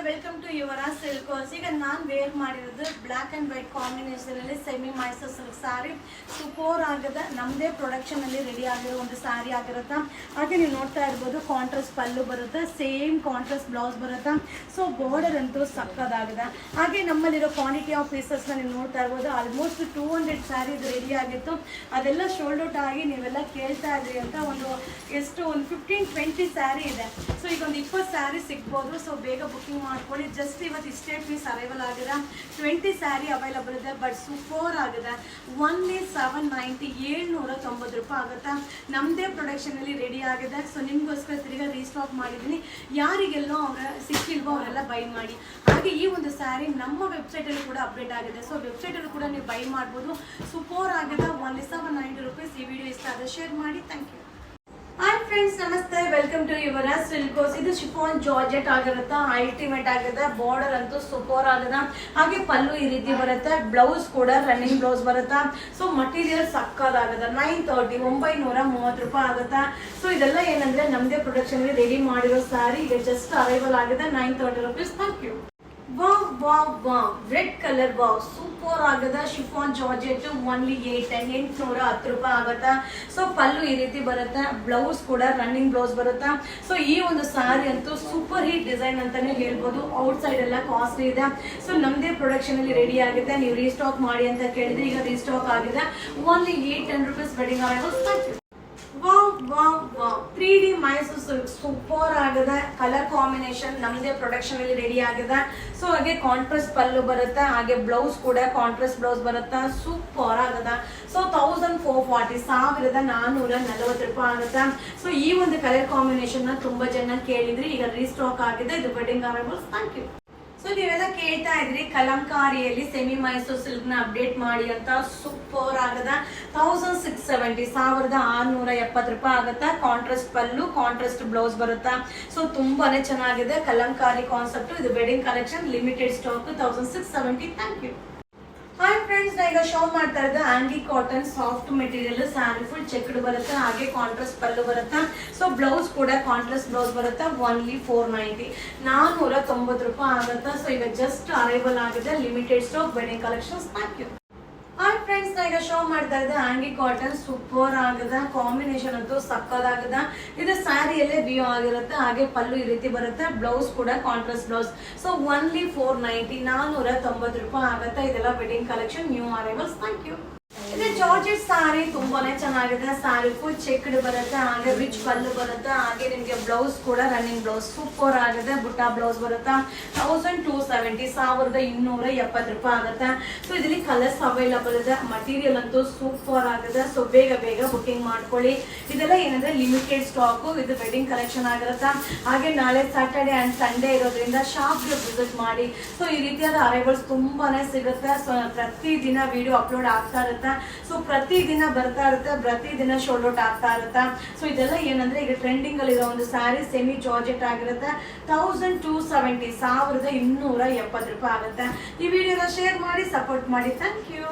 Welcome to Yuvraj silks. ಈಗ ನಾನು wear ಮಾಡಿರೋದು ಬ್ಲ್ಯಾಕ್ ಆ್ಯಂಡ್ ವೈಟ್ ಕಾಂಬಿನೇಷನಲ್ಲಿ semi Mysore silk sari. Super ಆಗದ ನಮ್ಮದೇ ಪ್ರೊಡಕ್ಷನಲ್ಲಿ ರೆಡಿ ಆಗಿರೋ ಒಂದು ಸ್ಯಾರಿ ಆಗಿರುತ್ತೆ. ಹಾಗೆ ನೀವು ನೋಡ್ತಾ ಇರ್ಬೋದು ಕಾಂಟ್ರಾಸ್ಟ್ ಪಲ್ಲು ಬರುತ್ತೆ, ಸೇಮ್ ಕಾಂಟ್ರಾಸ್ಟ್ ಬ್ಲೌಸ್ ಬರುತ್ತೆ. ಸೊ ಬಾರ್ಡರ್ ಅಂತೂ ಸಕ್ಕದಾಗಿದೆ. ಹಾಗೆ ನಮ್ಮಲ್ಲಿರೋ ಕ್ವಾಂಟಿಟಿ ಆಫ್ ಪೀಸಸ್ನ ನೀವು ನೋಡ್ತಾ ಇರ್ಬೋದು. ಆಲ್ಮೋಸ್ಟ್ 200 ಸ್ಯಾರಿ ಇದು ರೆಡಿ ಆಗಿತ್ತು. ಅದೆಲ್ಲ ಶೋಲ್ಡ್ ಔಟ್ ಆಗಿ ನೀವೆಲ್ಲ ಕೇಳ್ತಾ ಇದ್ರಿ ಅಂತ ಒಂದು 15-20 ಸ್ಯಾರಿ ಇದೆ. ಸೊ ಈಗ ಒಂದು 20 ಸ್ಯಾರಿ ಸಿಗ್ಬೋದು. ಸೊ ಬೇಗ ಬುಕ್ಕಿಂಗ್ ಮಾಡ್ಕೊಳ್ಳಿ. ಜಸ್ಟ್ ಇವತ್ತು ಇಷ್ಟೇ ಪೀಸ್ ಅರೈವಲ್ ಆಗಿದೆ. 20 ಸ್ಯಾರಿ ಅವೈಲಬಲ್ ಇದೆ. ಬಟ್ ಸೂಪರ್ ಆಗಿದೆ. ಒನ್ಲಿ 790 790 ರೂಪಾಯಿ ಆಗುತ್ತೆ. ನಮ್ಮದೇ ಪ್ರೊಡಕ್ಷನಲ್ಲಿ ರೆಡಿ ಆಗಿದೆ. ಸೊ ನಿಮಗೋಸ್ಕರ ತಿರ್ಗಾ ರೀಸ್ಟಾಕ್ ಮಾಡಿದ್ದೀನಿ. ಯಾರಿಗೆಲ್ಲೋ ಅವರ ಸಿಕ್ಕಿಲ್ವೋ ಅವರೆಲ್ಲ ಬೈ ಮಾಡಿ. ಹಾಗೆ ಈ ಒಂದು ಸ್ಯಾರಿ ನಮ್ಮ ವೆಬ್ಸೈಟಲ್ಲಿ ಕೂಡ ಅಪ್ಡೇಟ್ ಆಗಿದೆ. ಸೊ ವೆಬ್ಸೈಟಲ್ಲಿ ಕೂಡ ನೀವು ಬೈ ಮಾಡ್ಬೋದು. ಸೂಪರ್ ಆಗಿದೆ. Only 790 rupees. ಈ ವಿಡಿಯೋ ಇಷ್ಟ ಆದರೆ ಶೇರ್ ಮಾಡಿ. Thank you. Hi friends, namaste. Welcome to Yuvraj Silks. ಇದು ಶಿಫಾನ್ ಜಾರ್ಜೆಟ್ ಆಗಿರುತ್ತೆ. ಅಲ್ಟಿಮೇಟ್ ಆಗಿದೆ. ಬಾರ್ಡರ್ ಅಂತೂ ಸೂಪರ್ ಆಗಿದೆ. ಹಾಗೆ ಪಲ್ಲು ಈ ರೀತಿ ಬರುತ್ತೆ. ಬ್ಲೌಸ್ ಕೂಡ ರನ್ನಿಂಗ್ ಬ್ಲೌಸ್ ಬರುತ್ತೆ. ಸೊ ಮಟೀರಿಯಲ್ ಸಕ್ಕದಾಗಿದೆ. 930 ರೂಪಾಯಿ ಆಗುತ್ತೆ. ಸೊ ಇದೆಲ್ಲ ಏನಂದ್ರೆ ನಮ್ಮದೇ ಪ್ರೊಡಕ್ಷನ್ ರೆಡಿ ಮಾಡಿರೋ ಸ್ಯಾರಿ. ಈಗ ಜಸ್ಟ್ ಅರೈವಲ್ ಆಗಿದೆ. 930 rupees. Thank you. Wow wow wow, red colour wow, super ಆಗದ ಶಿಫಾನ್ ಜಾರ್ಜೆಟ್. ಒನ್ಲಿ 810 ರೂಪಾಯಿ ಆಗುತ್ತಾ. ಸೊ ಪಲ್ಲು ಈ ರೀತಿ ಬರುತ್ತೆ. ಬ್ಲೌಸ್ ಕೂಡ ರನ್ನಿಂಗ್ ಬ್ಲೌಸ್ ಬರುತ್ತಾ. ಸೊ ಈ ಒಂದು ಸ್ಯಾರಿ ಅಂತೂ ಸೂಪರ್ ಹಿಟ್ ಡಿಸೈನ್ ಅಂತಾನೆ ಹೇಳ್ಬೋದು. ಔಟ್ ಸೈಡ್ ಎಲ್ಲ ಕಾಸ್ಟ್ಲಿ ಇದೆ. ಸೊ ನಮ್ಮದೇ ಪ್ರೊಡಕ್ಷನ್ ಅಲ್ಲಿ ರೆಡಿ ಆಗಿದೆ. ನೀವು ರೀಸ್ಟಾಕ್ ಮಾಡಿ ಅಂತ ಕೇಳಿದ್ರೆ ಈಗ ರೀಸ್ಟಾಕ್ ಆಗಿದೆ. Only 810 rupees wedding arrivals. Thank you. Wow wow wow, 3D Mysuru silk super ಆಗಿದೆ. ಕಲರ್ ಕಾಂಬಿನೇಷನ್ ನಮ್ಮದೇ ಪ್ರೊಡಕ್ಷನ್ ಅಲ್ಲಿ ರೆಡಿ ಆಗಿದೆ. ಸೊ ಹಾಗೆ ಕಾಂಟ್ರಾಸ್ಟ್ ಪಲ್ಲು ಬರುತ್ತೆ. ಹಾಗೆ ಬ್ಲೌಸ್ ಕೂಡ ಕಾಂಟ್ರಾಸ್ಟ್ ಬ್ಲೌಸ್ ಬರುತ್ತೆ. ಸೂಪರ್ ಆಗದ. ಸೊ 1440 1440 ರೂಪಾಯಿ ಆಗುತ್ತೆ. ಸೊ ಈ ಒಂದು ಕಲರ್ ಕಾಂಬಿನೇಷನ್ ನ ತುಂಬಾ ಜನ ಕೇಳಿದ್ರಿ. ಈಗ ರೀಸ್ಟಾಕ್ ಆಗಿದೆ. ಇದು wedding arrivals. Thank you. So ನೀವೆಲ್ಲ ಕೇಳ್ತಾ ಇದ್ರಿ ಕಲಂಕಾರಿಯಲ್ಲಿ ಸೆಮಿ ಮೈಸೂರು ಸಿಲ್ಕ್ ನ ಅಪ್ಡೇಟ್ ಮಾಡಿ ಅಂತ. ಸೂಪರ್ ಆಗದ. 1670 1670 ರೂಪಾಯಿ ಆಗುತ್ತಾ. ಕಾಂಟ್ರಾಸ್ಟ್ ಪಲ್ಲು, ಕಾಂಟ್ರಾಸ್ಟ್ ಬ್ಲೌಸ್ ಬರುತ್ತಾ. ಸೊ ತುಂಬಾನೇ ಚೆನ್ನಾಗಿದೆ. ಕಲಂಕಾರಿ ಕಾನ್ಸೆಪ್ಟ್. ಇದು wedding collection, limited stock. 1670. Thank you. Hi friends, ನಾ ಈಗ ಶೋ ಮಾಡ್ತಾ ಇದ್ದೆ ಆಂಗಿ cotton soft material sari. Full checked ಬರುತ್ತೆ. ಹಾಗೆ ಕಾಂಟ್ರಾಸ್ಟ್ ಪಲ್ಲು ಬರುತ್ತೆ. ಸೊ ಬ್ಲೌಸ್ ಕೂಡ ಕಾಂಟ್ರಾಸ್ಟ್ ಬ್ಲೌಸ್ ಬರುತ್ತೆ. ಒನ್ಲಿ 490 490 ರೂಪಾಯಿ ಆಗುತ್ತೆ. ಸೊ ಈಗ ಜಸ್ಟ್ ಅರೈವಲ್ ಆಗಿದೆ. Limited stock, wedding collections. Thank you. Hi friends, ನಾ ಈಗ ಶೋ ಮಾಡ್ತಾ ಇದ್ದೆ ಆಂಗಿ ಕಾಟನ್. ಸೂಪರ್ ಆಗದ. ಕಾಂಬಿನೇಷನ್ ಅಂತೂ ಸಕ್ಕದಾಗದ. ಇದು ಸ್ಯಾರಿಯಲ್ಲೇ ವ್ಯೂ ಆಗಿರುತ್ತೆ. ಹಾಗೆ ಪಲ್ಲು ಈ ರೀತಿ ಬರುತ್ತೆ. ಬ್ಲೌಸ್ ಕೂಡ ಕಾಂಟ್ರಾಸ್ಟ್ ಬ್ಲೌಸ್. ಸೊ ಒನ್ಲಿ 490 490 ರೂಪಾಯಿ ಆಗುತ್ತೆ. ಇದೆಲ್ಲ wedding collection, new arrivals. Thank you. ಇದು ಜಾರ್ಜೆಟ್ ಸ್ಯಾರಿ ತುಂಬಾನೇ ಚೆನ್ನಾಗಿದೆ. ಸ್ಯಾರಿ ಫುಲ್ ಚೆಕ್ಡ್ ಬರುತ್ತೆ. ಹಾಗೆ ರಿಚ್ ಪಲ್ಲು ಬರುತ್ತೆ. ಹಾಗೆ ನಿಮಗೆ ಬ್ಲೌಸ್ ಕೂಡ ರನ್ನಿಂಗ್ ಬ್ಲೌಸ್ ಸೂಪರ್ ಆಗಿದೆ. ಬುಟ್ಟ ಬ್ಲೌಸ್ ಬರುತ್ತೆ. 1270 1270 ರೂಪಾಯಿ ಆಗುತ್ತೆ. ಸೊ ಇದರಲ್ಲಿ ಕಲರ್ಸ್ ಅವೈಲಬಲ್ ಇದೆ. ಮಟೀರಿಯಲ್ ಅಂತೂ ಸೂಪರ್ ಆಗಿದೆ. ಸೊ ಬೇಗ ಬೇಗ ಬುಕಿಂಗ್ ಮಾಡ್ಕೊಳ್ಳಿ. ಇದೆಲ್ಲ ಏನಂದ್ರೆ ಲಿಮಿಟೆಡ್ ಸ್ಟಾಕ್. ಇದು ವೆಡ್ಡಿಂಗ್ ಕಲೆಕ್ಷನ್ ಆಗಿರುತ್ತೆ. ಹಾಗೆ ನಾಳೆ ಸ್ಯಾಟರ್ಡೆ ಅಂಡ್ ಸಂಡೇ ಇರೋದ್ರಿಂದ ಶಾಪ್ಗೆ ವಿಸಿಟ್ ಮಾಡಿ. ಸೊ ಈ ರೀತಿಯಾದ ಅರೈವಲ್ಸ್ ತುಂಬಾನೇ ಸಿಗುತ್ತೆ. ಸೊ ಪ್ರತಿದಿನ ವಿಡಿಯೋ ಅಪ್ಲೋಡ್ ಆಗ್ತಾ ಇರುತ್ತೆ. ಸೊ ಪ್ರತಿದಿನ ಬರ್ತಾ ಇರುತ್ತೆ. ಪ್ರತಿದಿನ ಶೋಲ್ಡ್ ಔಟ್ ಆಗ್ತಾ ಇರುತ್ತೆ. ಸೊ ಇದೆಲ್ಲ ಏನಂದ್ರೆ ಈಗ ಟ್ರೆಂಡಿಂಗ್ ಅಲ್ಲಿ ಇರೋ ಒಂದು ಸ್ಯಾರಿ ಸೆಮಿ ಜಾರ್ಜೆಟ್ ಆಗಿರುತ್ತೆ. 1270 1270 ರೂಪಾಯಿ ಆಗುತ್ತೆ. ಈ ವಿಡಿಯೋನ ಶೇರ್ ಮಾಡಿ, ಸಪೋರ್ಟ್ ಮಾಡಿ. Thank you.